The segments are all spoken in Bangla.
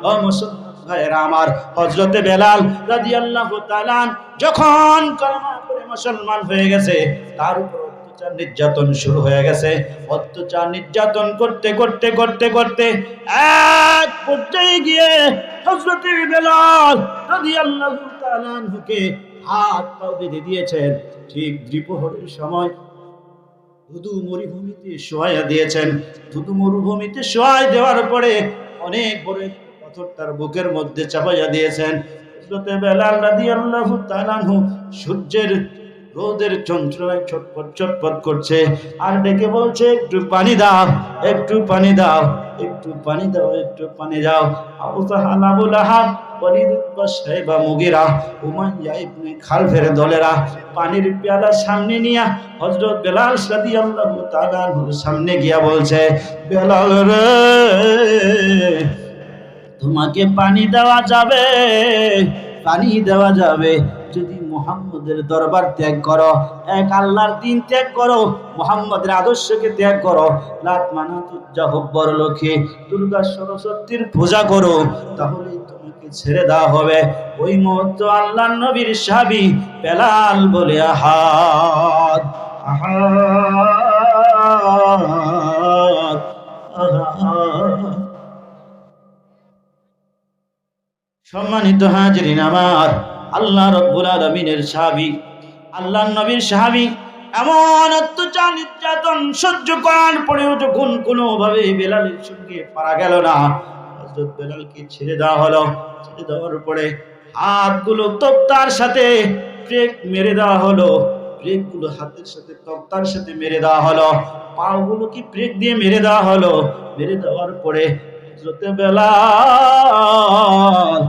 ও মুসলমান ভাইরা আমার, হযরতে বেলাল রাদিয়াল্লাহু তাআলা যখন কলেমা পড়ে মুসলমান হয়ে গেছে, তার উপর অত্যাচার নির্যাতন শুরু হয়ে গেছে। অত্যাচার নির্যাতন করতে করতে করতে করতে এক পর্যায়ে গিয়ে হযরতে বেলাল রাদিয়াল্লাহু তাআলা আনহুকে হাত পা বেঁধে দিয়েছেন। ঠিক দ্বিপ্রহরের সময় ধুধু মরুভূমিতে শোয়া দিয়েছেন। ধুধু মরুভূমিতে শোয়া দেওয়ার পরে অনেক বড় পাথর তার বুকের মধ্যে চাপাইয়া দিয়েছেন। হযরতে বেলাল রাদিয়াল্লাহু তাআলা আনহু সূর্যের রোদের যন্ত্রণায় ছটফট ছটফট করছে আর ডেকে বলছে, একটু পানি দাও, একটু পানি দাও, একটু পানি দাও, একটু পানি দাও। আবু জাহাল, আবু লাহাব, ওয়ালিদ ইবনে শাইবা, মুগীরা, উমাইয়া ইবনে খালফের দলেরা পানির পেয়ালা সামনে নিয়ে হযরত বেলাল রাদিয়াল্লাহু তাআলা আনহুর সামনে গিয়া বলছে, বেলাল রে, তোমাকে পানি দেওয়া যাবে, পানি দেওয়া যাবে যদি মুহাম্মদের দরবার ত্যাগ করো, এক আল্লাহর দ্বীন ত্যাগ করো, মুহাম্মদের আদর্শকে ত্যাগ করো, লাত মানাত উজ্জা হুব্বর লক্ষ্মী দুর্গা সরস্বতীর পূজা করো, তাহলেই তোমাকে ছেড়ে দেওয়া হবে। ওই মুহূর্তে আল্লাহর নবীর সাহাবী বেলাল বলে, আহাদ আহাদ আহাদ। সম্মানিত হাজিরিন আমার, আল্লাহ রাব্বুল আলামিনের সাহাবী, আল্লাহর নবীর সাহাবী এমন অত্যাচার নির্যাতন সহ্য করার পরেও যখন কোনোভাবে বেলালের সঙ্গে পারা গেল না, হযরত বেলালকে ছেড়ে দেওয়া হলো। ছেড়ে দেওয়ার পরে হাতগুলো তক্তার সাথে ব্রেক মেরে দেওয়া হলো, ব্রেকগুলো হাতের সাথে তক্তার সাথে মেরে দেওয়া হলো, পাগুলোকে ব্রেক দিয়ে মেরে দেওয়া হলো। মেরে দেওয়ার পরে হযরতে বেলাল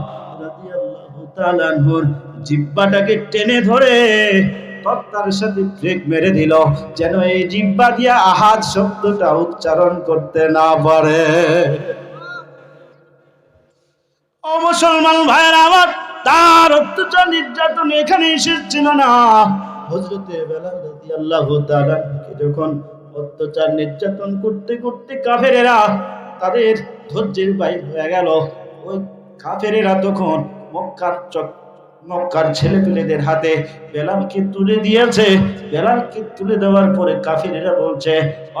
রাদিয়াল্লাহু তাআলা আনহুর জিহ্বাটাকে টেনে ধরে তক্তার সাথে ব্রেক মেরে দিল, যেন এই জিহ্বা দিয়ে আহাদ শব্দটা উচ্চারণ করতে না পারে। ও মুসলমান ভাইরা আমার, তার অত্যাচার নির্যাতন এখানে শেষ ছিল না। হযরতে বেলাল রাদিয়াল্লাহু তাআলা আনহুকে যখন অত্যাচার নির্যাতন করতে করতে কাফেরেরা তাদের ধৈর্যের বাইরে হয়ে গেল, ওই কাফেরেরা তখন মক্কার ছেলেপেলেদের হাতে বেলালকে তুলে দিয়েছে। বেলালকে তুলে দেওয়ার পরে কাফেরেরা বলছে,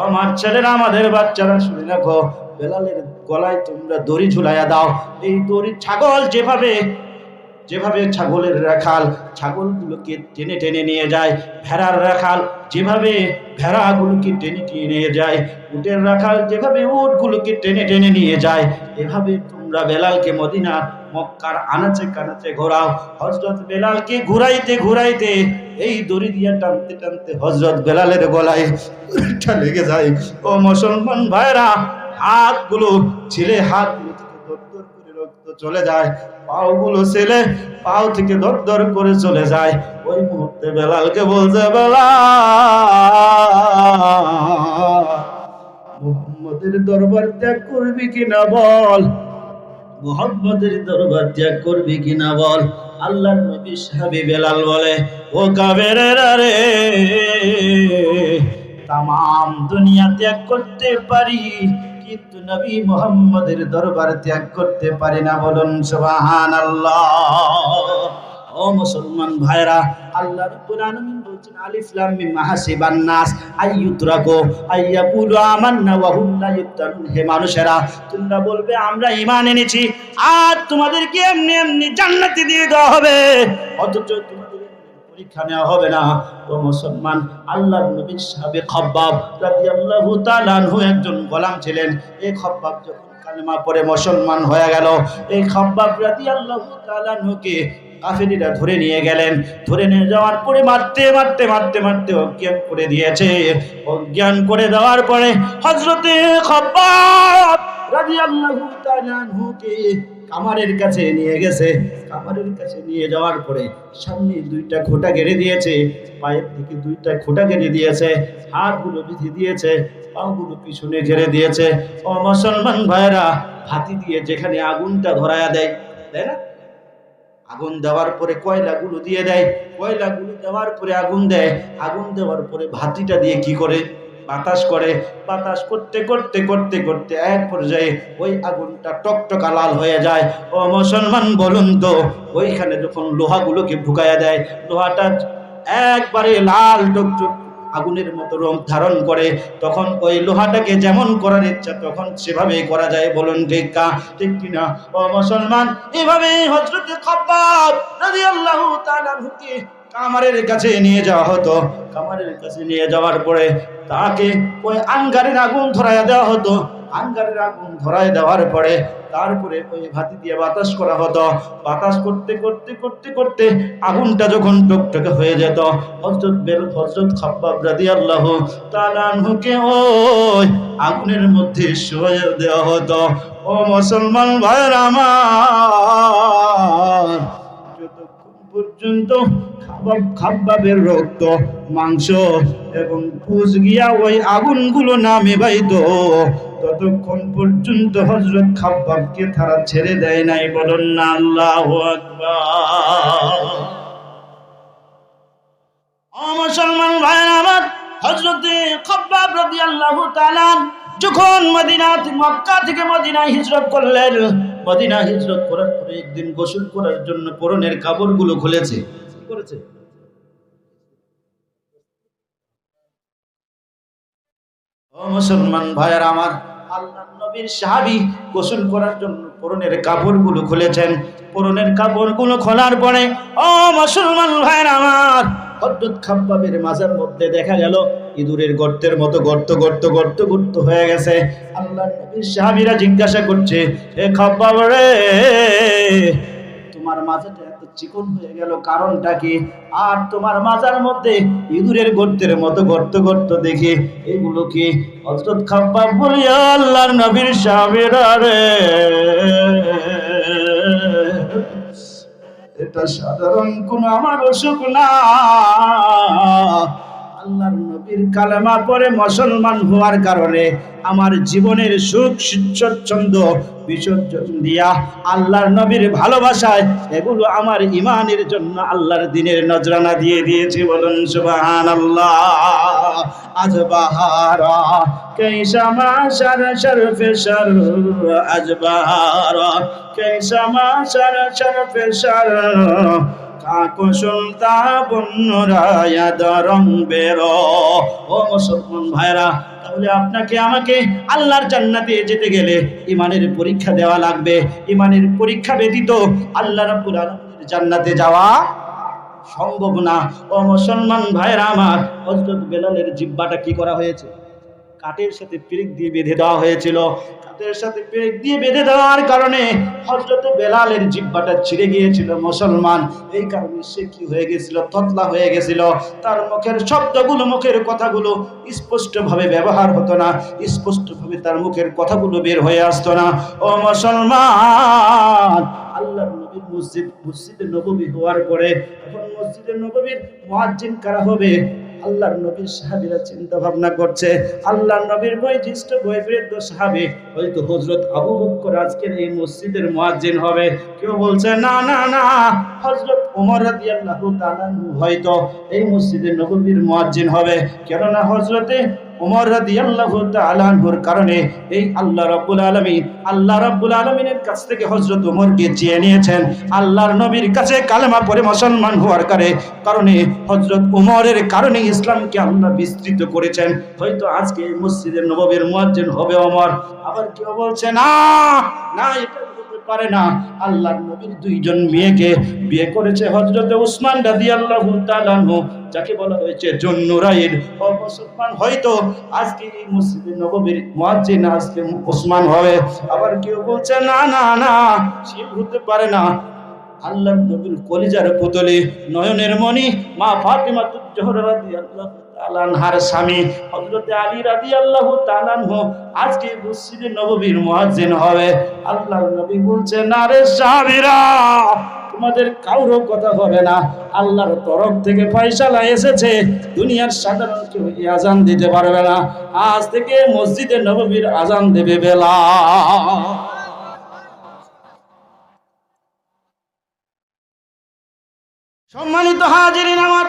আমার ছেলেরা, আমাদের বাচ্চারা শুনে রাখো, বেলালের গলায় তোমরা দড়ি ঝুলাইয়া দাও। এই দড়ি ছাগল যেভাবে ছাগলের রাখাল ছাগলগুলোকে টেনে টেনে নিয়ে যায়, ভেড়ার রাখাল যেভাবে ভেড়াগুলোকে টেনে টেনে নিয়ে যায়, উটের রাখাল যেভাবে উটগুলোকে টেনে টেনে নিয়ে যায়, এভাবে তোমরা বেলালকে মদিনা মক্কার আনাচে কানাচে ঘোরাও। হযরত বেলালকে ঘুরাইতে ঘুরাইতে এই দড়ি দিয়ে টানতে টানতে হযরত বেলালের গলায় দড়িটা লেগে যায়। ও মুসলমান ভাইরা, হাতগুলো ছিলে, হাতগুলো থেকে দরদর করে রক্ত চলে যায়, পাওগুলো ছেলে, পাও থেকে দরদর করে চলে যায়। ওই মুহূর্তে বেলালকে বলছে, বেলাল, মুহাম্মদের দরবার ত্যাগ করবি কিনা বল, মুহাম্মদের দরবার ত্যাগ করবি কিনা বল। আল্লাহর নবী সাহাবী বেলাল বলে, ও কাফেরেরা রে, তাম দুনিয়া ত্যাগ করতে পারি, কিন্তু নবী মুহাম্মদের দরবার ত্যাগ করতে পারি না। বলুন সুবহানাল্লাহ। ও মুসলমান ভাইরা, আল্লাহ রাব্বুল আলামিন বলছেন, আলিফ লাম মিম হাসিবান নাস আইয়ুতরাকু আইয়াকুলু আমান্না ওয়া হুম লা ইফতানুন। হে মানুষেরা, তোমরা বলবে আমরা ঈমান এনেছি, আর তোমাদেরকে এমনি এমনি জান্নাতে দিয়ে দেওয়া হবে, অথচ তোমাদের পরীক্ষা নেওয়া হবে না। ও মুসলমান, আল্লাহর নবীর সাহাবী খাব্বাব রাদিয়াল্লাহু তাআলা আনহু একজন গোলাম ছিলেন। এই খাব্বাব যখন কালেমা পড়ে মুসলমান হয়ে গেল, এই খাব্বাব রাদিয়াল্লাহু তাআলা আনহুকে কাফেররা ধরে নিয়ে গেলেন। ধরে নিয়ে যাওয়ার পরে মারতে মারতে মারতে মারতে অজ্ঞান করে দিয়েছে। অজ্ঞান করে দেওয়ার পরে হযরতে খাব্বাব রাদিয়াল্লাহু তাআলা আনহুকে কামারের কাছে নিয়ে গেছে। কামারের কাছে নিয়ে যাওয়ার পরে সামনে দুইটা খোঁটা গেড়ে দিয়েছে, পায়ের দিকে দুইটা খোঁটা গেড়ে দিয়েছে, হাতগুলো বেঁধে দিয়েছে, পাগুলো পিছনে ঘেরে দিয়েছে। ও মুসলমান ভাইরা, হাতি দিয়ে যেখানে আগুনটা ধরায়া দেয়, তাই না, আগুন দেওয়ার পরে কয়লাগুলো দিয়ে দেয়, কয়লাগুলো দেওয়ার পরে আগুন দেয়, আগুন দেওয়ার পরে ভাতিটা দিয়ে কি করে, বাতাস করে, বাতাস করতে করতে করতে করতে এক পর্যায়ে ওই আগুনটা টকটকা লাল হয়ে যায়। ও মুসলমান বলুন তো, ওইখানে যখন লোহাগুলোকে ঢুকাইয়া দেয়, লোহাটা একবারে লাল টকটক আগুনের মতো রং ধারণ করে, তখন ওই লোহাটাকে যেমন করার ইচ্ছা তখন সেভাবেই করা যায়। বলুন ঠিক কিনা? ও মুসলমান, এভাবে হযরত খাব্বাব রাদিয়াল্লাহু তাআলা আনহুকে কামারের কাছে নিয়ে যাওয়া হতো। কামারের কাছে নিয়ে যাওয়ার পরে তাকে ওই আঙ্গারের আগুন ধরাইয়া দেওয়া হতো। আঙ্গারের আগুন ধরায় দেওয়ার পরে তারপরে ওই ভাতি দিয়ে বাতাস করা হতো। বাতাস করতে করতে করতে করতে আগুনটা যখন টকটকে হয়ে যেত, হযরত খাব্বাব রাদিয়াল্লাহু তাআলা আনহুকে ওই আগুনের মধ্যে শুইয়ে দেওয়া হতো। ও মুসলমান ভাইরা আমার, যতক্ষণ পর্যন্ত খাব্বাবের রক্ত, মাংস এবং পুজ গিয়া ওই আগুনগুলো নামে বাইতো, ততক্ষণ পর্যন্ত হযরত খাব্বাবকে তারা ছেড়ে দেয় নাই। বলুন না আল্লাহু আকবার। ও মুসলমান ভাইরা আমার, হযরত খাব্বাব রাদিয়াল্লাহু তাআলা যখন মক্কা থেকে মদিনায় হিজরত করলেন, মদিনা হিজরত করার পরে একদিন গোসল করার জন্য পরনের কাপড়গুলো খুলেছে। কি করেছে? ও মুসলমান ভাইরা আমার, আল্লাহর নবীর সাহাবী গোসল করার জন্য পরনের কাপড়গুলো খুলেছেন। পরনের কাপড়গুলো খোলার পরে ও মুসলমান ভাইরা আমার, হযরত খাব্বাবের মাজার মধ্যে দেখা গেল ইঁদুরের গর্তের মতো গর্ত গর্ত গর্ত গর্ত হয়ে গেছে। আল্লাহর নবীর সাহাবীরা জিজ্ঞাসা করছে, হে খাব্বাব রে, তোমার মাজাটা এত চিকন হয়ে গেল, কারণটা কি? আর তোমার মাজার মধ্যে ইঁদুরের গর্তের মতো গর্ত গর্ত দেখে এগুলো কি? হযরত খাব্বাব বলে, আল্লাহর নবীর সাহাবীরা রে, এটা সাধারণ কোন আমার অসুখ না। আল্লাহর নবীর কালেমা পড়ে মুসলমান হওয়ার কারণে আমার জীবনের সুখ স্বচ্ছন্দ বিসর্জন দিয়া আল্লাহর নবীর ভালোবাসায় এগুলো আমার ইমানের জন্য আল্লাহর দ্বীনের নজরানা দিয়ে দিয়েছি। বলুন সুবহানাল্লাহ। আজ বাহারা कैसा माशर शर्फ शर, আজ বাহারা कैसा माशर शर्फ शर, কাকো সুলতা বন্যরায়া দরং বেরো। ও মুসলমান ভাইরা, তাহলে আপনাকে আমাকে আল্লাহর জান্নাতে যেতে গেলে ইমানের পরীক্ষা দেওয়া লাগবে। ইমানের পরীক্ষা ব্যতীত আল্লাহ রাব্বুল আলামিনের জান্নাতে যাওয়া সম্ভব না। ও মুসলমান ভাইরা আমার, হযরত বেলালের জিহ্বাটা কি করা হয়েছে? কাঠের সাথে পিরেক দিয়ে বেঁধে দেওয়া হয়েছিল। কাঠের সাথে পিরেক দিয়ে বেঁধে দেওয়ার কারণে হযরত বেলালের জিহ্বাটা ছিঁড়ে গিয়েছিল মুসলমান। এই কারণে সে কি হয়ে গেছিল? ততলা হয়ে গেছিল। তার মুখের শব্দগুলো, মুখের কথাগুলো স্পষ্টভাবে ব্যবহার হতো না, স্পষ্টভাবে তার মুখের কথাগুলো বের হয়ে আসতো না। ও মুসলমান, আল্লাহর নবীর মসজিদে নববী হওয়ার পরে এখন মসজিদে নববীর মুয়াজ্জিন কারা হবে? আল্লাহর নবীর সাহাবীরা চিন্তা ভাবনা করছে। আল্লাহর নবীর বয়োজ্যেষ্ঠ বয়োবৃদ্ধ সাহাবী হয়তো হযরত আবু বকর আজকের এই মসজিদের মুয়াজ্জিন হবে। কেউ বলছে না না না, হযরত ওমর রাদিয়াল্লাহু তাআলা হয়তো এই মসজিদের নববীর মুয়াজ্জিন হবে। কেননা হযরতে ওমর রাদিয়াল্লাহু তাআলা আনহুর কারণে এই আল্লাহ রাব্বুল আলামিনের কাছ থেকে হযরত ওমরকে চেয়ে নিয়েছেন। আল্লাহর নবীর কাছে কালেমা পড়ে মুসলমান হওয়ার কারণে হযরত ওমরের কারণে ইসলামকে আল্লাহ বিস্তৃত করেছেন। হয়তো আজকে এই মসজিদের নববীর মুয়াজ্জিন হবে ওমর। আবার কেউ বলছে না না, এটা হতে পারে না। আল্লাহর নবীর দুইজন মেয়েকে বিয়ে করেছে হযরত উসমান রাদিয়াল্লাহু তাআলা আনহু, যাকে বলা হয়েছে জুন্নুরাইন। ও মুসলমান, হয়তো আজকে এই মসজিদে নববীর মুয়াজ্জিন আজকে উসমান হবে। আবার কেউ বলছে না না না, সে হতে পারে না। আল্লাহর নবীর কলিজার পুতলি, নয়নের মণি মা ফাতিমাতুজ জোহরা রাদিয়াল্লাহু তাআলা আনহার স্বামী হযরত আলী রাদিয়াল্লাহু তাআলা আনহু আজকে মসজিদে নববীর মুয়াজ্জিন হবে। আল্লাহর নবী বলছে, না রে সাহাবীরা, তোমাদের কারো কথা হবে না। আল্লাহর তরফ থেকে ফয়সালা এসেছে, দুনিয়ার সাধারণ কেউ আজান দিতে পারবে না। আজ থেকে মসজিদে নববীর আজান দেবে বেলাল। সম্মানিত হাজিরিন আমার,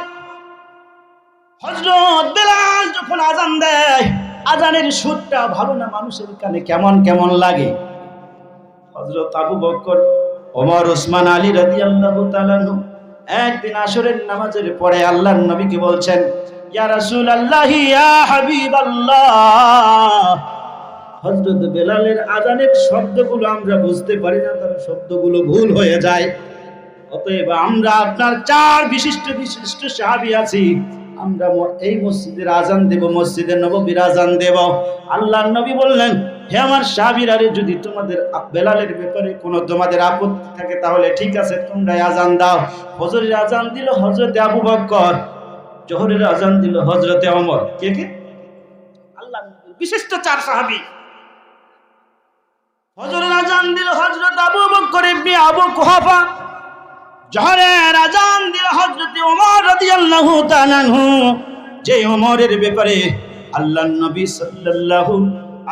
হযরত বেলাল যখন আজান দেয়, আজানের সুরটা ভালো না, মানুষের কানে কেমন কেমন লাগে। হযরত আবু বকর, ওমর, ওসমান, আলী রাদিয়াল্লাহু তাআলা একদিন আসরের নামাজের পরে আল্লাহর নবীকে বলছেন, ইয়া রাসূলুল্লাহ, ইয়া হাবিবাল্লাহ, হযরত বেলালের আজানের শব্দগুলো আমরা বুঝতে পারি না, তার শব্দগুলো ভুল হয়ে যায়। অতএব আমরা আপনার চার বিশিষ্ট বিশিষ্ট সাহাবী আছি, আমরা এই মসজিদের আজান দেব, মসজিদে নববীর আজান দেব। আল্লাহর নবী বললেন, হে আমার সাহাবীরা, যদি তোমাদের বেলালের ব্যাপারে কোনো তোমাদের আপত্তি থাকে তাহলে ঠিক আছে, তোমরা আজান দাও। ফজরের আজান দিল হযরতে আবু বকর, জোহরের আজান দিল হযরতে ওমর। কে কে? আল্লাহর নবীর বিশিষ্ট চার সাহাবী। ফজরের আজান দিল হযরত আবু বকর ইবনে আবু কুহাফা, জোহরের আজান দিল হযরতে ওমর রাদিয়াল্লাহু তাআলা আনহু, যে ওমরের ব্যাপারে আল্লাহর নবী সাল্লাল্লাহু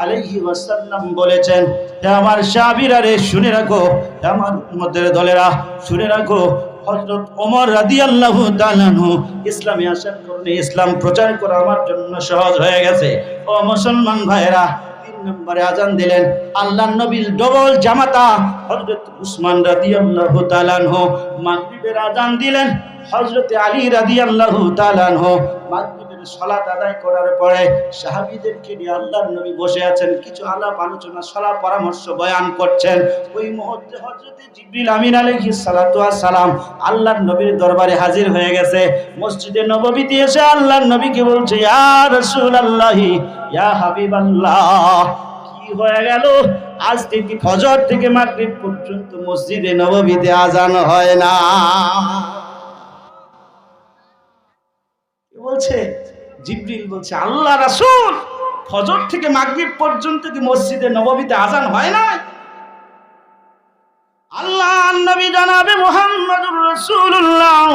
আলাইহি ওয়াসাল্লাম বলেছেন, হে আমার সাহাবীরা রে, শুনে রাখো, হে আমার উম্মতের দলেরা শুনে রাখো, হযরত ওমর রাদিয়াল্লাহু তাআলা আনহু ইসলামে আসার কারণে ইসলাম প্রচার করা আমার জন্য সহজ হয়ে গেছে। ও মুসলমান ভাইরা, নম্বরে আজান দিলেন আল্লাহর নবীর ডবল জামাতা হযরত উসমান রাদিয়াল্লাহু তাআলা আনহু। মাগরিবের আজান দিলেন হযরত আলী রাদিয়াল্লাহু তাআলা আনহু। মাগরিবের সালাত আদায় করার পরে সাহাবীদেরকে নিয়ে আল্লাহর নবী বসে আছেন, কিছু আলাপ আলোচনা সালাহ পরামর্শ বয়ান করছেন। ওই মুহূর্তে হযরত জিবরিল আমিন আলাইহিস সালাতু ওয়াস সালাম আল্লাহর নবীর দরবারে হাজির হয়ে গেছে। মসজিদে নববীতে এসে আল্লাহর নবীকে বলছে, ইয়া রাসূলুল্লাহ, ইয়া হাবিবাল্লাহ, কি হয়ে গেল? আজ থেকে ফজর থেকে মাগরিব পর্যন্ত মসজিদে নববীতে আজান হয় না। কি বলছে? জিবরিল বলছে, আল্লাহ রাসূল, ফজর থেকে মাগরিব পর্যন্ত কি মসজিদে নববীতে আজান হয় না? আল্লাহর নবী জনাবে মুহাম্মদুর রাসূলুল্লাহ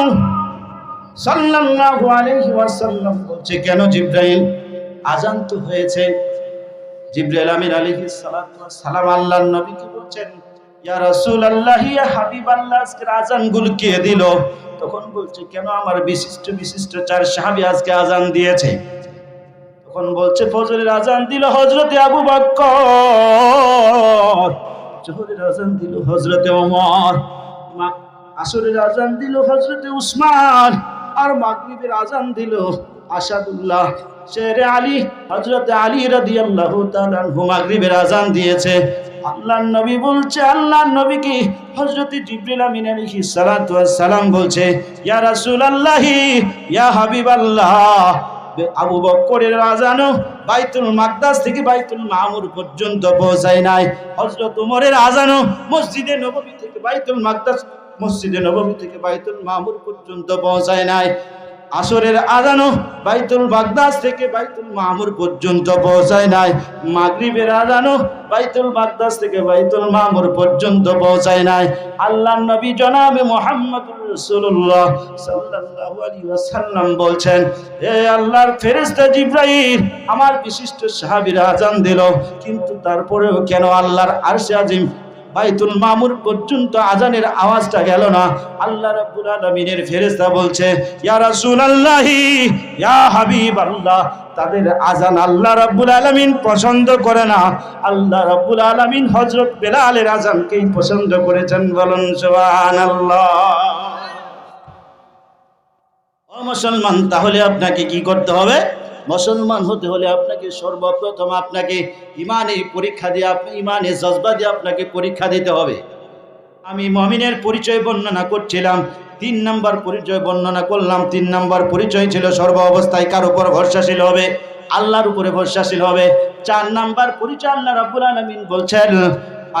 সাল্লাল্লাহু আলাইহি ওয়াসাল্লাম বলছে, কেন জিবরাইল? আজান তো হয়েছে। জিবরাইল আমিন আলাইহিস সালাতু ওয়াস সালাম আল্লাহর নবীকে বলছেন, ইয়া রাসূলুল্লাহ, ইয়া হাবিবাল্লাহ, আজকে আজানগুলো কে দিল? তখন বলছে, কেন? আমার বিশিষ্ট বিশিষ্ট চার সাহাবী আজকে আজান দিয়েছে। তখন বলছে, ফজরের আজান দিল হযরতে আবু বকর, জোহরের আজান দিল হযরতে ওমর, আসরের আজান দিল হযরতে উসমান, আর মাগরিবের আজান দিল আসাদুল্লাহ শেরে আলী হযরতে আলী রাদিয়াল্লাহু তাআলা আনহু মাগরিবের আজান দিয়েছে। আল্লাহর নবী বলছে, আল্লাহর নবী কি হযরতে জিবরিল আমিন আলাইহিস সালাতু ওয়াস সালাম বলছে, ইয়া রাসূলুল্লাহ, ইয়া হাবিবাল্লাহ, আবু বকরের আজানও বাইতুল মাকদাস থেকে বাইতুল মামুর পর্যন্ত পৌঁছায় নাই। হযরত ওমরের আজানও মসজিদে নববী থেকে বাইতুল মাকদাস, মসজিদে নববী থেকে বাইতুল মামুর পর্যন্ত পৌঁছায় নাই। আসরের আজানও বাইতুল মাকদাস থেকে বাইতুল মামুর পর্যন্ত পৌঁছায় নাই। মাগরিবের আজানও বাইতুল মাকদাস থেকে বাইতুল মামুর পর্যন্ত পৌঁছায় নাই। আল্লাহর নবী জনাবে মুহাম্মদুর রাসূলুল্লাহ সাল্লাল্লাহু আলাইহি ওয়াসাল্লাম বলছেন, হে আল্লাহর ফেরেশতা জিবরাইল, আমার বিশিষ্ট সাহাবীরা আজান দিল, কিন্তু তারপরেও কেন আল্লাহর আরশে আজিম বাইতুল মামুর পর্যন্ত আজানের আওয়াজটা গেল না? আল্লাহ রাব্বুল আলামিনের ফেরেশতা বলছে, ইয়া রাসূলুল্লাহ, ইয়া হাবিবাল্লাহ, তাদের আজান আল্লাহ রাব্বুল আলামিন পছন্দ করে না। আল্লাহ রাব্বুল আলামিন হযরত বেলালের আজানকেই পছন্দ করেছেন। বলুন সুবহানাল্লাহ। ও মুসলমান, তাহলে আপনাকে কি করতে হবে? মুসলমান হতে হলে আপনাকে সর্বপ্রথম আপনাকে ইমানের পরীক্ষা দিয়ে, ইমানের জজবা দিয়ে আপনাকে পরীক্ষা দিতে হবে। আমি মুমিনের পরিচয় বর্ণনা করছিলাম, 3 নম্বর পরিচয় বর্ণনা করলাম। 3 নম্বর পরিচয় ছিল সর্ব অবস্থায় কার উপর ভরসাশীল হবে? আল্লাহর উপরে ভরসাশীল হবে। 4 নম্বর পরিচয় আল্লাহ রাব্বুল আলামিন বলছেন,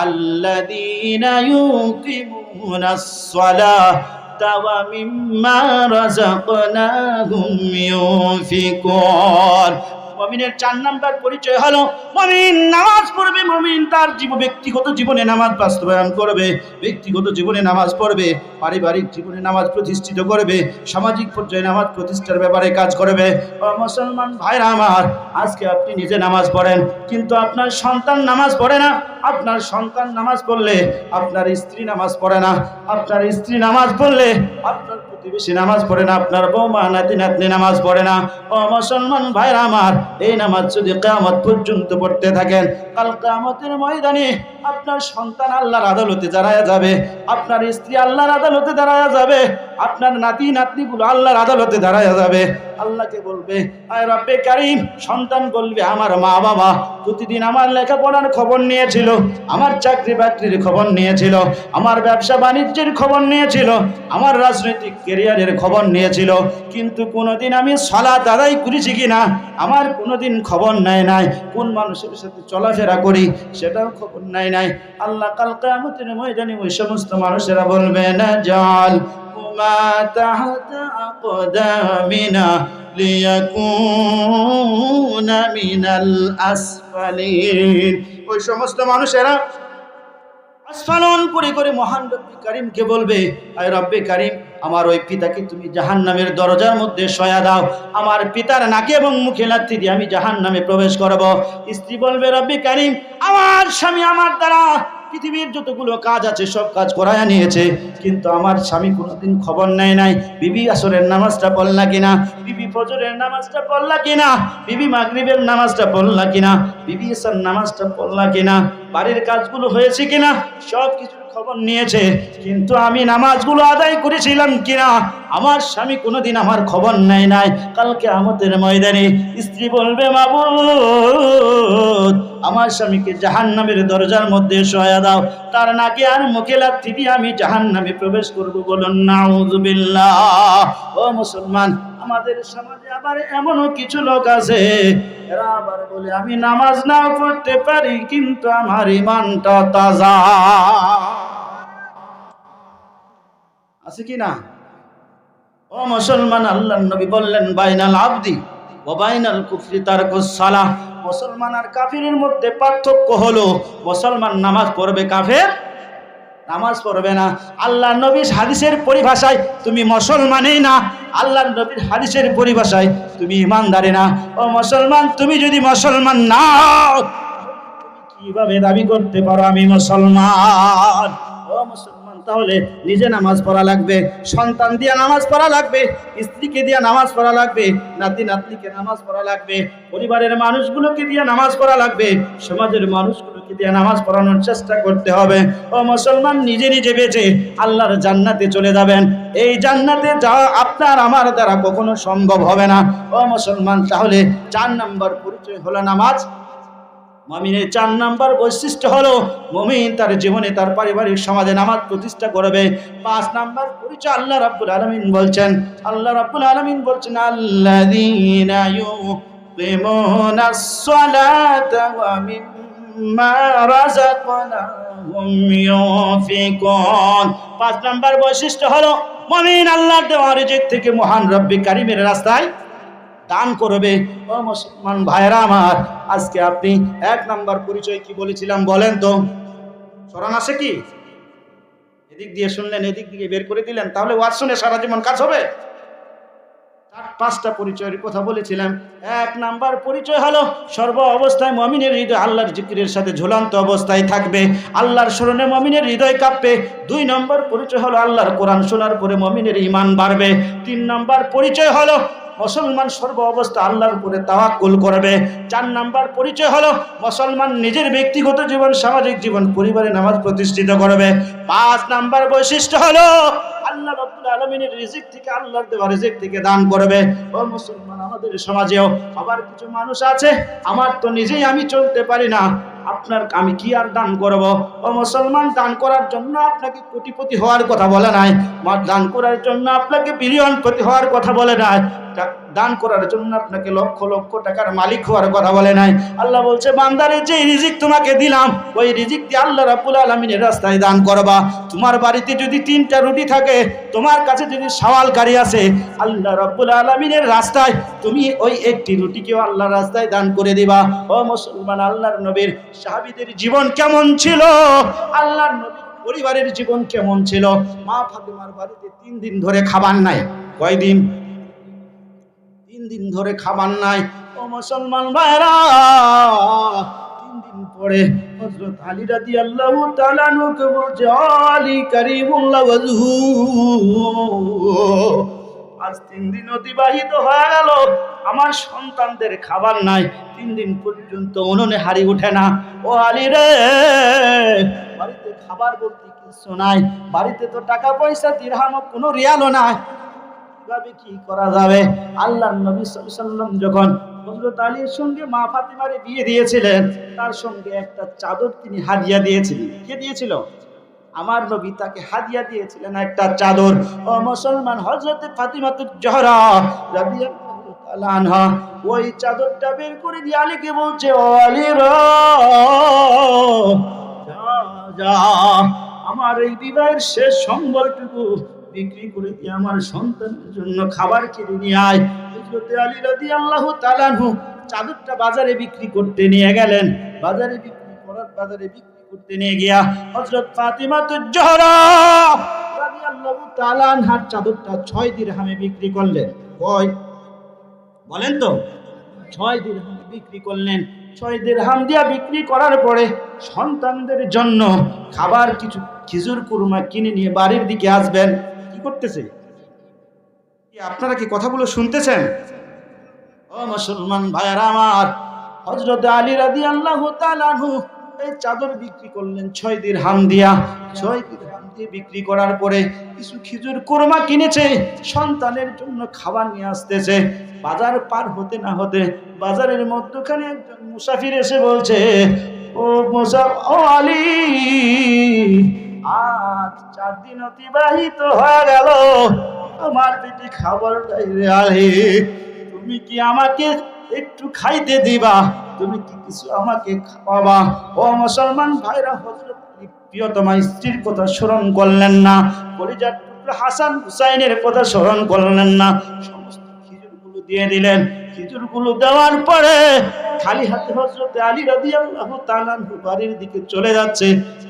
আল্লাযীনা ইউকিমুনাস সালাতা ওয়া মিম্মা রাযাকনাহুম ইউনফিকুন। মুমিনের 4 নাম্বার পরিচয় হলো মুমিন নামাজ পড়বে। মুমিন তার ব্যক্তিগত জীবনে নামাজ বাস্তবায়ন করবে, ব্যক্তিগত জীবনে নামাজ পড়বে, পারিবারিক জীবনে নামাজ প্রতিষ্ঠিত করবে, সামাজিক পর্যায়ে নামাজ প্রতিষ্ঠার ব্যাপারে কাজ করবে। ও মুসলমান ভাইরা আমার, আজকে আপনি নিজে নামাজ পড়েন, কিন্তু আপনার সন্তান নামাজ পড়ে না। আপনার সন্তান নামাজ পড়লে আপনার স্ত্রী নামাজ পড়ে না। আপনার স্ত্রী নামাজ পড়লে আপনার প্রতিবেশী নামাজ পড়ে না, আপনার বৌমা নাতি নাতনি নামাজ পড়ে না, ও মুসলমান ভাইরা আমার, এই নামাজ যদি কিয়ামত পর্যন্ত পড়তে থাকেন, কাল কিয়ামতের ময়দানে আপনার সন্তান আল্লাহর আদালতে দাঁড়ায়া যাবে, আপনার স্ত্রী আল্লাহর আদালতে দাঁড়ায়া যাবে, আপনার নাতি নাতনিগুলো আল্লাহর আদালতে দাঁড়ায়া যাবে। আল্লাহকে বলবে, আয় রব্বে কারীম, সন্তান বলবে, আমার মা বাবা প্রতিদিন আমার লেখাপড়ার খবর নিয়েছিল, আমার চাকরি বাকরির খবর নিয়েছিল, আমার ব্যবসা বাণিজ্যের খবর নিয়েছিল, আমার রাজনৈতিক ক্যারিয়ারের খবর নিয়েছিল, কিন্তু কোনোদিন আমি সালাত আদায় করেছি কিনা আমার কোনোদিন খবর নেয় নাই, কোন মানুষের সাথে চলাফেরা করি সেটাও খবর নেয় নাই। আল্লাহ কাল কিয়ামতের ময়দানে ওই সমস্ত মানুষেরা বলবে, না জাল কুমা তাহতা আকদামিনা লিয়াকুনা মিনাল আসফালিন। ওই সমস্ত মানুষেরা আসফালন করে করে মহান রব্বে কারীমকে বলবে, আয় রব্বে কারীম, আমার ওই পিতাকে তুমি জাহান্নামের দরজার মধ্যে শোয়া দাও, আমার পিতার নাকে এবং মুখে লাথি দিয়ে আমি জাহান্নামে প্রবেশ করব। স্ত্রী বলবে, রব্বে কারীম, আমার স্বামী আমার দ্বারা পৃথিবীর যতগুলো কাজ আছে সব কাজ করায়া নিয়েছে, কিন্তু আমার স্বামী কোনোদিন খবর নেয় নাই, বিবি আসরের নামাজটা পড়লা কিনা, বিবি ফজরের নামাজটা পড়লা কিনা, বিবি মাগরিবের নামাজটা পড়লা কিনা, বিবি এশার নামাজটা পড়লা কিনা, বাড়ির কাজগুলো হয়েছে কিনা সব কিছুর খবর নিয়েছে, কিন্তু আমি নামাজগুলো আদায় করেছিলাম কিনা আমার স্বামী কোনোদিন আমার খবর নেয় নাই। কালকে কিয়ামতের ময়দানে স্ত্রী বলবে, মাবুদ, আমার স্বামীকে জাহান্নামের দরজার মধ্যে শোয়া দাও, তার নাকে আর মুখে লাথি দিয়ে আমি জাহান্নামে প্রবেশ করব। বলুন নাউযুবিল্লাহ। ও মুসলমান, আমাদের সমাজে আবার এমনও কিছু লোক আছে, এরা আবার বলে, আমি নামাজ নাও পড়তে পারি কিন্তু আমার ঈমানটা তাজা। আছে কি না? ও মুসলমান, আল্লাহর নবী বললেন, বাইনাল আবদি ওয়া বাইনাল কুফরি তারকুস সালাহ। মুসলমান আর কাফিরের মধ্যে পার্থক্য হলো, মুসলমান নামাজ পড়বে, কাফের নামাজ পড়বে না। আল্লাহর নবীর হাদিসের পরিভাষায় তুমি মুসলমানই না, আল্লাহর নবীর হাদিসের পরিভাষায় তুমি ঈমানদারই না। ও মুসলমান, তুমি যদি মুসলমান না হও, তুমি কিভাবে দাবি করতে পারো আমি মুসলমান? ও মুসলমান, তাহলে নিজে নামাজ পড়া লাগবে, সন্তান দিয়ে নামাজ পড়া লাগবে, স্ত্রীকে দিয়ে নামাজ পড়া লাগবে, নাতি নাতনিকে নামাজ পড়া লাগবে, পরিবারের মানুষগুলোকে দিয়ে নামাজ পড়া লাগবে, সমাজের মানুষগুলোকে দিয়ে নামাজ পড়ানোর চেষ্টা করতে হবে। ও মুসলমান, নিজে নিজে বেঁচে আল্লাহর জান্নাতে চলে যাবেন। এই জান্নাতে যাওয়া আপনার আমার দ্বারা কখনো সম্ভব হবে না। ও মুসলমান, তাহলে 4 নম্বর পরিচয় হলো নামাজ। মুমিনের 4 নম্বর বৈশিষ্ট্য হলো মুমিন তার জীবনে তার পারিবারিক সমাজে নামাজ প্রতিষ্ঠা করবে। 5 নম্বর পরিচয় আল্লাহ রাব্বুল আলামিন বলছেন, আল্লাহ রাব্বুল আলামিন বলছেন, আল্লাযীনা ইউকিমুনাস সালাতা ওয়া মিম্মা রাযাকনাহুম ইউনফিকুন। 5 নম্বর বৈশিষ্ট্য হলো মুমিন আল্লাহর দেওয়া রিজিক থেকে মহান রব্বে কারীমের রাস্তায় দান করবে। ও মুসলমান ভাইরা আমার, আজকে আপনি 1 নম্বর পরিচয় কি বলেছিলাম বলেন তো? স্মরণ আছে কি? এদিক দিয়ে শুনলেন, এদিক দিয়ে বের করে দিলেন, তাহলে ওয়াজ শুনে সারা জীবন কাজ হবে? 5টা পরিচয়ের কথা বলেছিলাম। 1 নম্বর পরিচয় হলো সর্ব অবস্থায় মুমিনের হৃদয় আল্লাহর জিকিরের সাথে ঝুলন্ত অবস্থায় থাকবে, আল্লাহর স্মরণে মুমিনের হৃদয় কাঁপবে। 2 নম্বর পরিচয় হলো আল্লাহর কোরআন শোনার পরে মুমিনের ঈমান বাড়বে। 3 নম্বর পরিচয় হলো মুসলমান সর্ব অবস্থা আল্লাহর উপরে তাওয়াক্কুল করবে। 4 নম্বর পরিচয় হলো মুসলমান নিজের ব্যক্তিগত জীবন, সামাজিক জীবন, পরিবারে নামাজ প্রতিষ্ঠিত করবে। 5 নম্বর বৈশিষ্ট্য হলো আল্লাহ রাব্বুল আলামিনের রিজিক থেকে, আল্লাহর দেওয়া রিজিক থেকে দান করবে। ও মুসলমান, আমাদের সমাজেও আবার কিছু মানুষ আছে, আমার তো নিজেই আমি চলতে পারি না, আপনার আমি কি আর দান করব? ও মুসলমান, দান করার জন্য আপনাকে কোটিপতি হওয়ার কথা বলে নাই, দান করার জন্য আপনাকে বিলিয়নপতি হওয়ার কথা বলে নাই, দান করার জন্য আপনাকে লক্ষ লক্ষ টাকার মালিক হওয়ার কথা বলে নাই। আল্লাহ বলছে, বান্দারে যে রিজিক তোমাকে দিলাম, ওই রিজিক দিয়ে আল্লাহ রাব্বুল আলামিনের রাস্তায় দান করবা। তোমার বাড়িতে যদি 3টা রুটি থাকে, তোমার কাছে যদি সওয়াল গাড়ি আছে, আল্লাহ রাব্বুল আলামিনের রাস্তায় তুমি ওই একটি রুটিকেও আল্লাহর রাস্তায় দান করে দিবা। ও মুসলমান, আল্লাহর নবীর সাহাবীদের জীবন কেমন ছিল, আল্লাহর নবীর পরিবারের জীবন কেমন ছিল? মা ফাতেমার বাড়িতে 3 দিন ধরে খাবার নাই। কয় দিন? 3 দিন ধরে খাবার নাই। ও মুসলমান ভাইরা, 3 দিন পরে ও হযরত আলী রাদিয়াল্লাহু তাআলা আনহুকে বলছে, আলী কারীমুল্লাহ ওয়াজহু, আজ 3 দিন অতিবাহিত হয়ে গেল, আমার সন্তানদের খাবার নাই, 3 দিন পর্যন্ত উনুনে হাড়ি ওঠে না। ও আলী রে, বাড়িতে খাবার বলতে কিছু নাই, বাড়িতে তো টাকা পয়সা দিরহাম কোনো রিয়ালও নাই, কিভাবে কি করা যাবে? আল্লাহর নবী সাল্লাল্লাহু আলাইহি ওয়াসাল্লাম যখন হযরত আলীর সঙ্গে মা ফাতিমারে বিয়ে দিয়েছিলেন, তার সঙ্গে একটা চাদর তিনি হাদিয়া দিয়েছিলেন। কে দিয়েছিল? আমার নবী তাকে হাদিয়া দিয়েছিলেন একটা চাদর। ও মুসলমান, হযরত ফাতিমাতুজ জহরা রাদিয়াল্লাহু তাআলা আনহা ওই চাদরটা বের করে দিয়ে আলীকে বলছে, ও আলী রে, যা যা, আমার এই বিবাহের শেষ সম্বলটুকু বিক্রি করে দিয়ে আমার সন্তানের জন্য খাবার কিনে নিয়ে আয়। হযরত আলী রাদিয়াল্লাহু তাআলা আনহু চাদরটা বাজারে বিক্রি করতে নিয়ে গেলেন। বাজারে বিক্রি করতে নিয়ে গিয়া হযরত ফাতিমাতুজ জহরা রাদিয়াল্লাহু তাআলা আনহার চাদরটা 6 দিরহামে বিক্রি করলেন। কয় বলেন তো? 6 দিরহামে বিক্রি করলেন। 6 দিরহাম দিয়া বিক্রি করার পরে সন্তানদের জন্য খাবার কিছু খেজুর কুরমা কিনে নিয়ে বাড়ির দিকে আসবেন। কি করতেছে? আপনারা কি কথাগুলো শুনতেছেন? ও মুসলমান ভাইরা আমার, হযরত আলী রাদিয়াল্লাহু তাআলা আনহু এই চাদর বিক্রি করলেন 6 দিরহাম দিয়া। 6 দিরহাম দিয়ে বিক্রি করার পরে কিছু খেজুর কুরমা কিনেছে, সন্তানের জন্য খাবার নিয়ে আসতেছে। বাজার পার হতে না হতে বাজারের মধ্যখানে একজন মুসাফির এসে বলছে, ও আলী, আজ 4 দিন অতিবাহিত হয়ে গেল, আমার পেটে খাবার নাই রে আলী, তুমি কি আমাকে একটু খাইতে দিবা? তুমি কি কিছু আমাকে খাওয়াবা? ও মুসলমান ভাইরা, হযরত আলী প্রিয়তমা স্ত্রীর কথা স্মরণ করলেন না, কলিজার টুকরা হাসান হুসাইনের কথা স্মরণ করলেন না, সমস্ত খেজুরগুলো দিয়ে দিলেন। খেজুরগুলো দেওয়ার পরে খালি হাতে হযরত আলী রাদিয়াল্লাহু তাআলা আনহু বাড়ির দিকে চলে যাচ্ছে।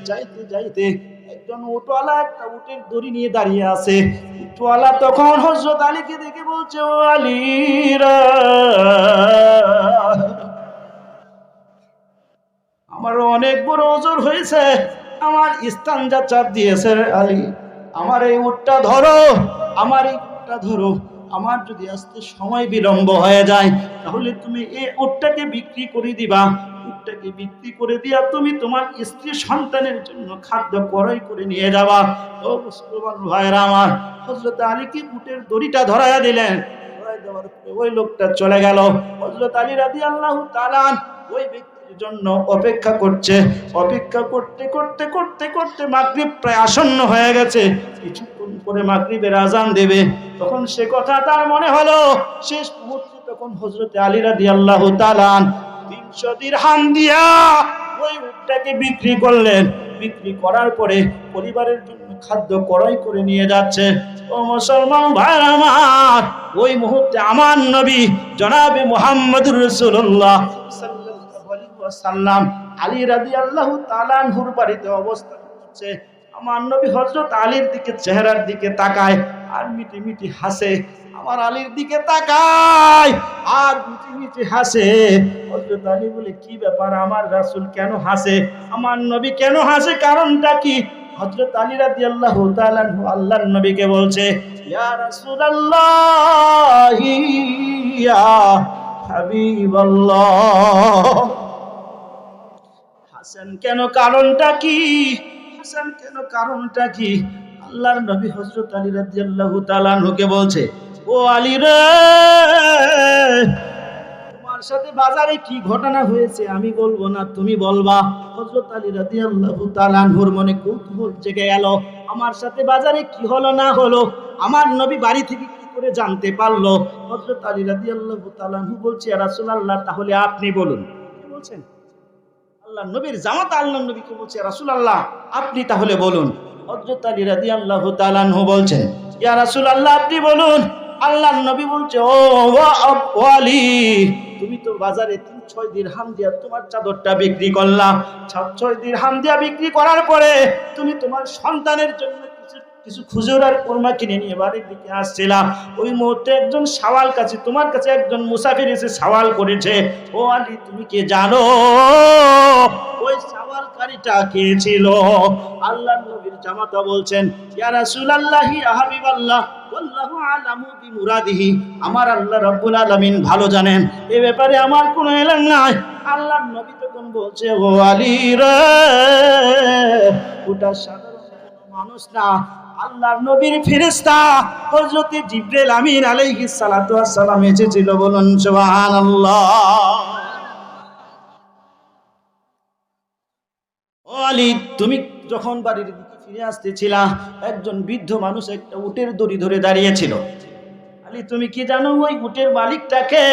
যাইতে যাইতে একজন উটওয়ালা একটা উটের দড়ি নিয়ে দাঁড়িয়ে আছে। উটওয়ালা তখন হযরত আলীকে দেখে বলছে, ও আলী রে, আমার অনেক বড় ওজর হয়েছে, আমার ইস্তানজা চাপ দিয়েছে রে আলী, আমার এই উটটা ধরো, আমার এই উটটা ধরো। আমার যদি আসতে সময় বিলম্ব হয়ে যায় তাহলে তুমি এই উটটাকে বিক্রি করে দিবা। উটটাকে বিক্রি করে দিয়া তুমি তোমার স্ত্রী সন্তানের জন্য খাদ্য ক্রয় করে নিয়ে যাবা। ও মুসলমান ভাইরা আমার, হযরত আলীকে উটের দড়িটা ধরায়া দিলেন। ধরায় দেওয়ার পরে ওই লোকটা চলে গেল। হযরত আলী রাদিয়াল্লাহু তাআলা ওই ব্যক্তির জন্য অপেক্ষা করছে। অপেক্ষা করতে করতে করতে করতে মাগরিব প্রায় আসন্ন হয়ে গেছে। কিছুক্ষণ পরে মাগরিবের আজান দেবে। তখন সে কথা তার মনে হলো। শেষ মুহূর্তে তখন হযরত আলী রাদিয়াল্লাহু তাআলা 300 দিরহাম দিয়া ওই উটটাকে বিক্রি করলেন। বিক্রি করার পরে পরিবারের জন্য খাদ্য ক্রয় করে নিয়ে যাচ্ছে। ও মুসলমান ভাইরা আমার, ওই মুহূর্তে আমার নবী জনাবে মুহাম্মদুর রাসূলুল্লাহ সাল্লাল্লাহু আলাইহি ওয়াসাল্লাম আলী রাদিয়াল্লাহু তাআলা আনহুর বাড়িতে অবস্থান করছে। আমার নবী হযরত আলীর দিকে, চেহারার দিকে তাকায় আর মিটি মিটি হাসে। আমার আলীর দিকে তাকায় আর মিটি মিটি হাসে। হযরত আলী বলে, কি ব্যাপার, আমার রাসূল কেন হাসে? আমার নবী কেন হাসে? কারণটা কি? হযরত আলী রাদিয়াল্লাহু তাআলা আনহু আল্লাহর নবীকে বলছে, ইয়া রাসূলুল্লাহ, ইয়া হাবিবাল্লাহ, হাসেন কেন? কারণটা কি? হাসেন কেন? কারণটা কি? আল্লাহর নবী হযরত আলী রাদিয়াল্লাহু তাআলা আনহুকে বলছে, ও আলী রে, তোমার সাথে বাজারে কি ঘটনা হয়েছে আমি বলবো না, তুমি বলবা। হযরত আলী রাদিয়াল্লাহু তাআলা আনহুর মনে কৌতূহল জেগে গেল, আমার সাথে বাজারে কি হলো না হলো, আমার নবী বাড়ি থেকে কি করে জানতে পারলো? হযরত আলী রাদিয়াল্লাহু তাআলা আনহু বলছে, ইয়া রাসূলুল্লাহ, তাহলে আপনি বলুন। কি বলছেন? আল্লাহর নবীর জামাতা আল্লাহর নবীকে বলছে, ইয়া রাসূলুল্লাহ, আপনি তাহলে বলুন। হযরত আলী রাদিয়াল্লাহু তাআলা আনহু বলছেন, ইয়া রাসূলুল্লাহ, আপনি বলুন। আল্লাহর নবী বলছে, ও আলী, তুমি তো বাজারে 6 দিরহাম দিয়া তোমার চাদরটা বিক্রি করলা। 6 দিরহাম দিয়া বিক্রি করার পরে তুমি তোমার সন্তানের জন্য কিছু খুজুর আর কুরমা কিনে নিয়ে বাড়ির দিকে আসছিলা। ওই মুহূর্তে একজন সওয়াল কাছে, তোমার কাছে একজন মুসাফির এসে সওয়াল করেছে, ও আলী, তুমি কি জানো ওই সওয়াল তরকারিটা খেয়েছিল। আল্লাহর নবীর জামাতা বলছেন, ইয়া রাসূলুল্লাহ ইয়া হাবিবাল্লাহ আল্লাহু আলামু বিমুরাদিহি, আমার আল্লাহ রাব্বুল আলামিন ভালো জানেন, এ ব্যাপারে আমার কোনো এলাকা নাই। আল্লাহর নবী তখন বলছে, ও আলী রে, ওটা সাধারণ কোনো মানুষ না, আল্লাহর নবীর ফেরেশতা হযরত জিবরাইল আমিন আলাইহিস সালাতু ওয়াস সালাম এসেছিল। বলুন সুবহানাল্লাহ। ও আলী, তুমি যখন বাড়ির দিকে ফিরে আসতেছিলা, একজন বৃদ্ধ মানুষ একটা উটের দড়ি ধরে দাঁড়িয়েছিল। আলী, তুমি কি জানো ওই উটের মালিকটাকে,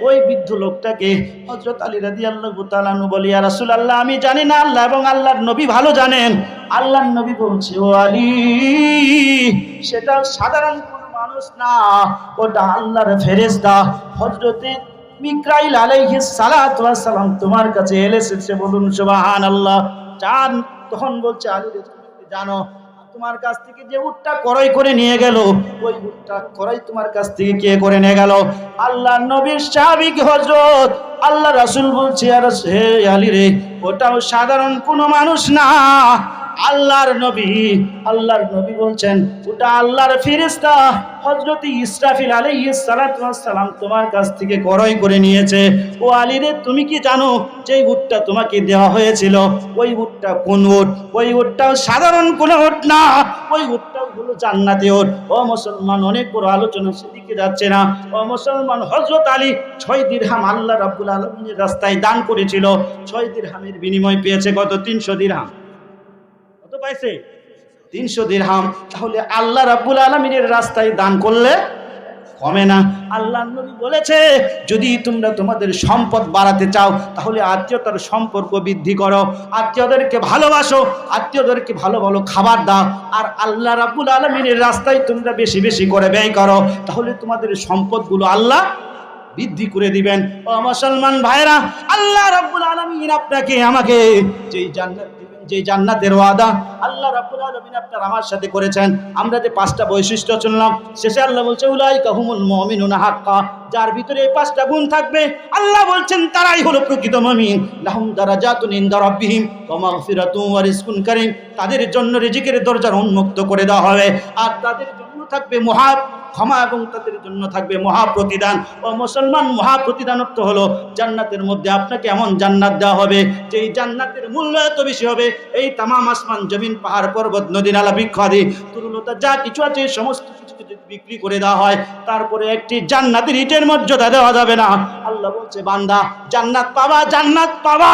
ওই বৃদ্ধ লোকটাকে? হযরত আলী রাদিয়াল্লাহু তাআলা আনহু বলে, ইয়া রাসূলুল্লাহ, আমি জানি না, আল্লাহ এবং আল্লাহর নবী ভালো জানেন। আল্লাহর নবী বলছে, ও আলী, সেটা সাধারণ কোনো মানুষ না, ওটা আল্লাহর ফেরেশতা হযরত মিকাইল আলাইহিস সালাতু ওয়াস সালাম তোমার কাছে এসেছে। বলুন সুবহানাল্লাহ। চান তখন বলছে, আলী রে, তুমি কি জানো তোমার কাছ থেকে যে উটটা ক্রয় করে নিয়ে গেল, ওই উটটা ক্রয় তোমার কাছ থেকে কে করে নিয়ে গেল? আল্লাহর নবীর সাহাবী হযরত আল্লাহ রাসূল বলছে, আর হে আলী রে, ওটাও সাধারণ কোনো মানুষ না, আল্লাহর নবী বলছেন, ওটা আল্লাহর ফেরেশতা হযরত ইসরাফিল আলাইহিস সালাতু ওয়াস সালাম তোমার কাছ থেকে ক্রয় করে নিয়েছে। ও আলী রে, তুমি কি জানো যে উটটা তোমাকে দেওয়া হয়েছিল, ওই উটটা কোন উট? ওই উটটাও সাধারণ কোনো উট না, ওই উটটাও হলো জান্নাতি উট। ও মুসলমান, অনেক বড় আলোচনা সেদিকে যাচ্ছে না। ও মুসলমান, হযরত আলী 6 দিরহাম আল্লাহ রাব্বুল আলামিনের রাস্তায় দান করেছিল। 6 দিরহামের বিনিময় পেয়েছে কত? 300 দিরহাম। কত পাইছে? 300 দিরহাম। তাহলে আল্লাহ রাব্বুল আলামিনের রাস্তায় দান করলে কমে না। আল্লাহর নবী বলেছে, যদি তোমরা তোমাদের সম্পদ বাড়াতে চাও, তাহলে আত্মীয়তার সম্পর্ক বৃদ্ধি করো, আত্মীয়দেরকে ভালোবাসো, আত্মীয়দেরকে ভালো ভালো খাবার দাও, আর আল্লাহ রাব্বুল আলামিনের রাস্তায় তোমরা বেশি বেশি করে ব্যয় করো, তাহলে তোমাদের সম্পদগুলো আল্লাহ বৃদ্ধি করে দিবেন। ও মুসলমান ভাইরা, আল্লাহ রাব্বুল আলামিন আপনাকে আমাকে যেই জান্নাত দিবেন, যেই জান্নাতের ওয়াদা আল্লাহ রাব্বুল আলামিন আপনার আমার সাথে করেছেন, আমরা যে 5টা বৈশিষ্ট্য শুনলাম, শেষে আল্লাহ বলছে, উলাইকা হুমুল মুমিনুনা হাক্কা, যার ভিতরে এই 5টা গুণ থাকবে, আল্লাহ বলছেন তারাই হলো প্রকৃত মুমিন। লাহুম দারাজাতুন ইনদা রাব্বিহিম ওয়া মাগফিরাতুন ওয়া রিজকুন কারীম, তাদের জন্য রিজিকের দরজা উন্মুক্ত করে দেওয়া হবে, আর তাদের জন্য থাকবে ক্ষমা, এবং তাদের জন্য থাকবে মহা প্রতিদান। ও মুসলমান, মহা প্রতিদান অর্থ হলো জান্নাতের মধ্যে আপনাকে এমন জান্নাত দেওয়া হবে, যে এই জান্নাতের মূল্য এত বেশি হবে, এই তামাম আসমান জমিন পাহাড় পর্বত নদী নালা বৃক্ষ আদি তরুলতা যা কিছু আছে সমস্ত কিছু বিক্রি করে দেওয়া হয়, তারপরে একটি জান্নাতের ইটের মর্যাদা দেওয়া যাবে না। আল্লাহ বলছে, বান্দা জান্নাত পাবা, জান্নাত পাবা,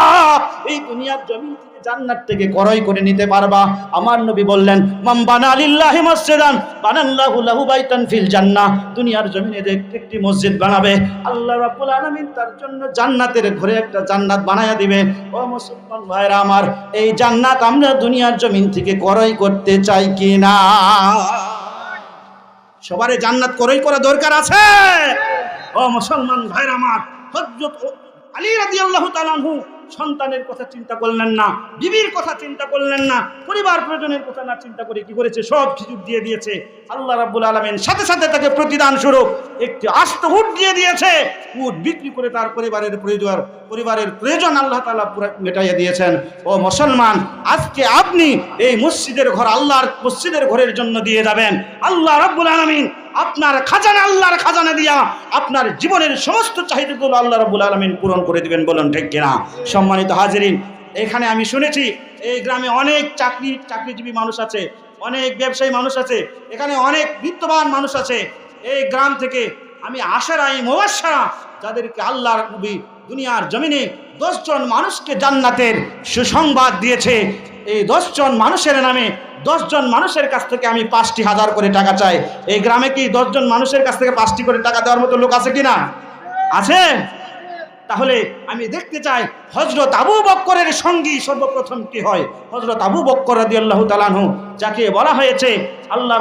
এই দুনিয়ার জমিন জান্নাত থেকে ক্রয় করে নিতে পারবা। আমার নবী বললেন, মান বানা লিল্লাহি মসজিদান বানাল্লাহু লাহু বাইতান ফিল জান্নাহ, দুনিয়ার জমিনে যে একটি মসজিদ বানাবে, আল্লাহ রাব্বুল আলামিন তার জন্য জান্নাতের ঘরে একটা জান্নাত বানায়া দিবে। ও মুসলমান ভাইরা আমার, এই জান্নাত আমরা দুনিয়ার জমিন থেকে ক্রয় করতে চাই কি না? সবারই জান্নাত ক্রয় করা দরকার আছে। ও মুসলমান ভাইরা আমার, হযরত আলী রাদিয়াল্লাহু তাআলা আনহু সন্তানের কথা চিন্তা করলেন না, বিবির কথা চিন্তা করলেন না, পরিবার প্রয়োজনের কথা না চিন্তা করে কি করেছে, সব কিছু দিয়ে দিয়েছে। আল্লাহ রাব্বুল আলামিন সাথে সাথে তাকে প্রতিদান স্বরূপ একটি আস্ত উট দিয়ে দিয়েছে। উট বিক্রি করে তার পরিবারের প্রয়োজন আল্লাহ তাআলা পুরো মেটাইয়া দিয়েছেন। ও মুসলমান, আজকে আপনি এই মসজিদের ঘর আল্লাহর মসজিদের ঘরের জন্য দিয়ে যাবেন, আল্লাহ রাব্বুল আলামিন আপনার খাজানা, আল্লাহর খাজানা দিয়া আপনার জীবনের সমস্ত চাহিদাগুলো আল্লাহ রাব্বুল আলামিন পূরণ করে দিবেন। বলুন ঠিক কিনা? সম্মানিত হাজিরিন, এখানে আমি শুনেছি এই গ্রামে অনেক চাকরিজীবী মানুষ আছে, অনেক ব্যবসায়ী মানুষ আছে, এখানে অনেক বিত্তবান মানুষ আছে। এই গ্রাম থেকে আমি আশারাই মুবাশশারা, যাদেরকে আল্লাহর নবী দুনিয়ার জমিনে 10 জন মানুষকে জান্নাতের সুসংবাদ দিয়েছে, এই 10 জন মানুষের নামে 10 জন মানুষের কাছ থেকে আমি 5টি হাজার করে টাকা চাই। এই গ্রামে কি 10 জন মানুষের কাছ থেকে 5টি করে টাকা দেওয়ার মতো লোক আছে কিনা? আছে। তাহলে আমি দেখতে চাই হযরত আবু বকরের সঙ্গী সর্বপ্রথম কি হয়। হযরত আবু বকর রাদিয়াল্লাহু তাআলা আনহু, যাকে বলা হয়েছে আল্লাহ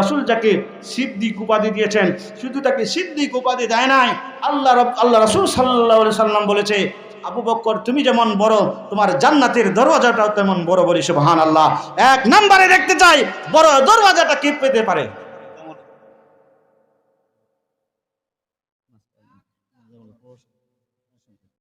রাসূল যাকে সিদ্দিক উপাধি দিয়েছেন, শুধু তাকে সিদ্দিক উপাধি দেয় নাই, আল্লাহ রাসূল সাল্লাল্লাহু আলাইহি সাল্লাম বলেছে, আবু বকর তুমি যেমন বড়, তোমার জান্নাতের দরওয়াজাটাও তেমন বড়। বলি সুবহানাল্লাহ। 1 নম্বরে দেখতে চাই বড় দরওয়াজাটা কে পেতে পারে।